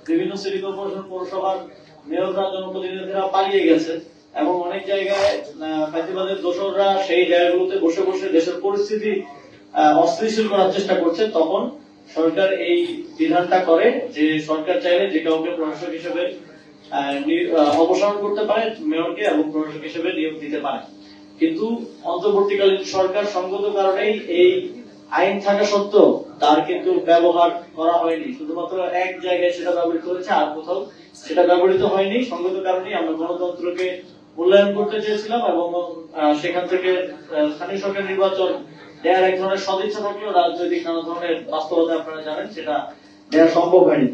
বিভিন্ন city corporation পৌরসভার মেয়ররা জনপ্রতিনিধিরা পালিয়ে গেছে এবং অনেক জায়গায় ফ্যাসিবাদের দোসররা সেই জায়গাগুলোতে বসে বসে দেশের পরিস্থিতি অস্থিতিশীল করার চেষ্টা করছে, তখন সরকার এই বিধানটা করে যে সরকার চাইলে যে কাউকে প্রশাসক হিসেবে অপসারণ করতে পারে, মেয়রকে, এবং প্রশাসক হিসেবে নিয়োগ দিতে পারে। কিন্তু অন্তর্বর্তীকালীন সরকার সঙ্গত কারণেই এই আইন থাকা সত্ত্বেও তার কিন্তু ব্যবহার করা হয়নি। শুধুমাত্র এক জায়গায় সেটা ব্যবহৃত হয়েছে, আর কোথাও সেটা ব্যবহৃত হয়নি। সঙ্গত কারণেই আমরা গণতন্ত্রকে মূল্যায়ন করতে চেয়েছিলাম এবং সেখান থেকে স্থানীয় সরকার নির্বাচন দেওয়ার এক ধরনের সদিচ্ছা থাকলেও রাজনৈতিক নানা ধরনের বাস্তবতা আপনারা জানেন সেটা দেওয়া সম্ভব হয়নি।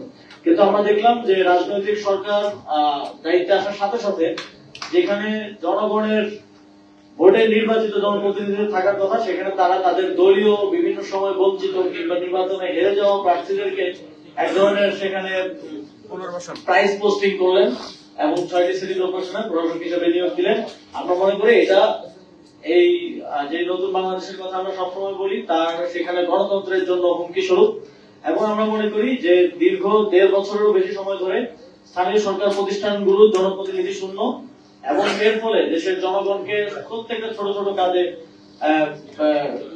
কিন্তু আমরা দেখলাম যে রাজনৈতিক সরকার দায়িত্বে আসার সাথে সাথে যেখানে জনগণের ভোটে নির্বাচিত জনপ্রতিনিধি থাকার কথা, সেখানে তারা তাদের দলীয় বিভিন্ন সময় বঞ্চিত কিংবা নির্বাচনে হেরে যাওয়া প্রার্থীদেরকে এক ধরনের সেখানে প্রাইজ পোস্টিং করলেন এবং 6টি সিটি কর্পোরেশনে প্রশাসক হিসেবে নিয়োগ দিলেন। আমরা মনে করি এটা এই যে নতুন বাংলাদেশের কথা আমরা সবসময় বলি, তার সেখানে গণতন্ত্রের জন্য হুমকি স্বরূপ। এবং আমরা মনে করি যে দীর্ঘ 1.5 বছরেরও বেশি সময় ধরে স্থানীয় সরকার প্রতিষ্ঠানগুলো জনপ্রতিনিধি শূন্য এবং এর ফলে দেশের জনগণকে প্রত্যেকটা ছোট ছোট কাজে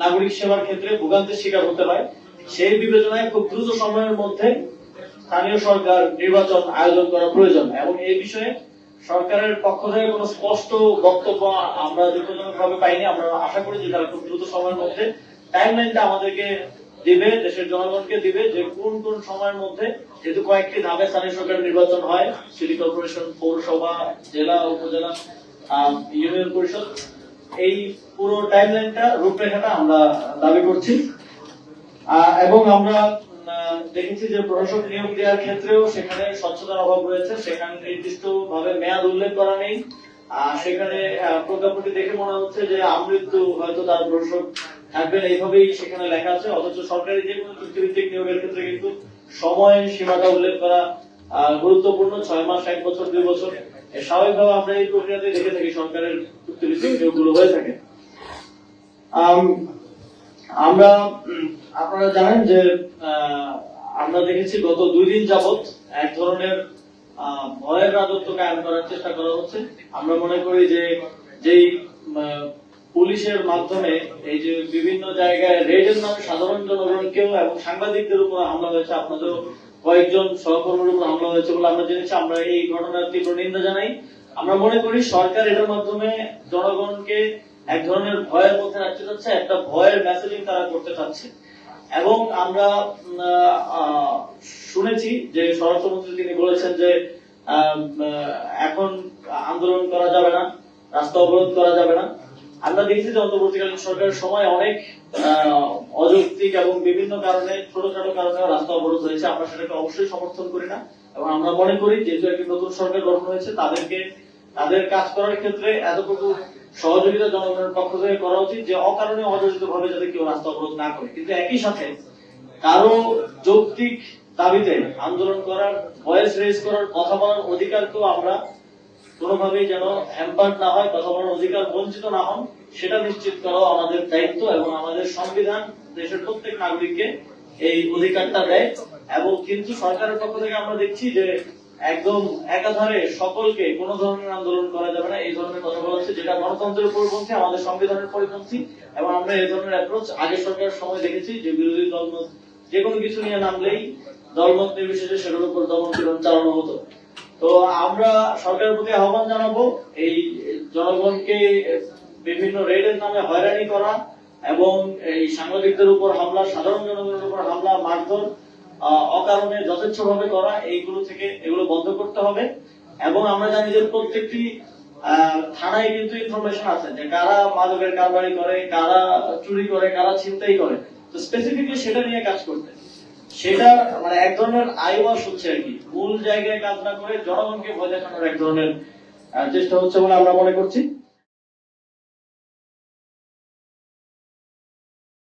নাগরিক সেবার ক্ষেত্রে ভোগান্তির শিকার হতে হয়। সেই বিবেচনায় খুব দ্রুত সময়ের মধ্যে স্থানীয় সরকার নির্বাচন আয়োজন করা প্রয়োজন এবং এই বিষয়ে সরকারের পক্ষ থেকে কোনো স্পষ্ট বক্তব্য আমরা দুঃখজনকভাবে পাইনি। আমরা আশা করি যে তারা খুব দ্রুত সময়ের মধ্যে টাইমলাইনটা আমাদেরকে দিবে, দেশের জনগণকে দিবে, যে কোন কোন সময়ের মধ্যে, যেহেতু কয়েকটি ধাপে স্থানীয় সরকার নির্বাচন হয়, সিটি কর্পোরেশন, পৌরসভা, জেলা, উপজেলা, ইউনিয়ন পরিষদ, এই পুরো টাইমলাইনটা, রূপরেখাটা আমরা দাবি করছি। এবং আমরা দেখেছি যে প্রশাসক নিয়োগ দেওয়ার ক্ষেত্রেও সেখানে স্বচ্ছতার অভাব রয়েছে। সেখানে নির্দিষ্ট ভাবে মেয়াদ উল্লেখ করা নেই। সেখানে প্রজ্ঞাপনটি দেখে মনে হচ্ছে যে আমৃত্যু হয়তো তার প্রশাসক থাকবেন, এইভাবেই সেখানে লেখা আছে। অথচ সরকারি যে কোনো চুক্তিভিত্তিক নিয়োগের ক্ষেত্রে কিন্তু সময় সীমাটা উল্লেখ করা গুরুত্বপূর্ণ। 6 মাস, 1 বছর, 2 বছর, স্বাভাবিকভাবে আমরা এই প্রক্রিয়াতে দেখে থাকি সরকারের চুক্তিভিত্তিক নিয়োগগুলো হয়ে থাকে। আমরা আপনারা জানেন যে আমরা দেখেছি গত 2 দিন যাবত এক ধরনের ভয়ের রাজত্ব কায়েম করার চেষ্টা করা হচ্ছে। আমরা মনে করি যে যেই পুলিশের মাধ্যমে এই যে বিভিন্ন জায়গায় রেডের নামে সাধারণ জনগণকেও এবং সাংবাদিকদের উপর হামলা হয়েছে, আপনাদের কয়েকজন সহকর্মীর উপর হামলা হয়েছে বলে আমরা জেনেছি। আমরা এই ঘটনার তীব্র নিন্দা জানাই। আমরা মনে করি সরকার এটার মাধ্যমে জনগণকে এক ধরনের ভয়ের মধ্যে রাখতে চাচ্ছে, একটা ভয়ের মেসেজিং তারা করতে চাচ্ছে। এবং আমরা শুনেছি যে স্বরাষ্ট্রমন্ত্রী তিনি বলেছেন যে এখন আন্দোলন করা যাবে না, রাস্তা অবরোধ করা যাবে না। আমরা দেখছি যে অন্তর্বর্তীকালীন সরকারের সময় অনেক অযৌক্তিক এবং বিভিন্ন কারণে, ছোটখাটো কারণে রাস্তা অবরোধ হয়েছে। আমরা সেটাকে অবশ্যই সমর্থন করি না এবং আমরা মনে করি যেহেতু একটি নতুন সরকার গঠন হয়েছে, তাদেরকে তাদের কাজ করার ক্ষেত্রে এতটুকু সহযোগিতা জনগণের পক্ষ থেকে করা উচিত যে অকারণে অযোজিত ভাবে যাতে কেউ রাস্তা অবরোধ না করে। কিন্তু একই সাথে কারো যৌক্তিক দাবিতে আন্দোলন করার, ভয়েস রেজ করার, কথা বলার অধিকারকেও আমরা কোনোভাবেই যেন হ্যাম্পার না হয়, কথা বলার অধিকার বঞ্চিত না হন, সেটা নিশ্চিত করাও আমাদের দায়িত্ব। এবং আমাদের সংবিধান দেশের প্রত্যেক নাগরিককে এই অধিকারটা দেয়। এবং কিন্তু সরকারের পক্ষ থেকে আমরা দেখছি যে একদম একাধারে সকলকে কোনো ধরনের আন্দোলন করা যাবে না, এই ধরনের কথা বলা হচ্ছে, যেটা গণতন্ত্রের পরিপন্থী, আমাদের সংবিধানের পরিপন্থী। এবং আমরা এই ধরনের অ্যাপ্রোচ আগে সরকারের সময় দেখেছি যে বিরোধী দলমত যে কোনো কিছু নিয়ে নামলেই দলমত নির্বিশেষে সেটার উপর দমন পীড়ন চালানো হতো। তো আমরা সরকারের প্রতি আহ্বান জানাবো এই জনগণকে বিভিন্ন রেডের নামে হয়রানি করা এবং এই সাংবাদিকদের উপর হামলা, সাধারণ জনগণের উপর হামলা, মারধর অকারণে যথেচ্ছভাবে করা, এইগুলো থেকে এগুলো বন্ধ করতে হবে। এবং আমরা জানি যে প্রত্যেকটি থানায় কিন্তু ইনফরমেশন আছে যে কারা মাদকের কারবারি করে, কারা চুরি করে, কারা ছিনতাই করে। তো স্পেসিফিকলি সেটা নিয়ে কাজ করতে, সেটা মানে এক ধরনের আইওয়াশ হচ্ছে আর কি, মূল জায়গায় কাজ না করে জনগণকে ভয় দেখানোর এক ধরনের চেষ্টা হচ্ছে বলে আমরা মনে করছি।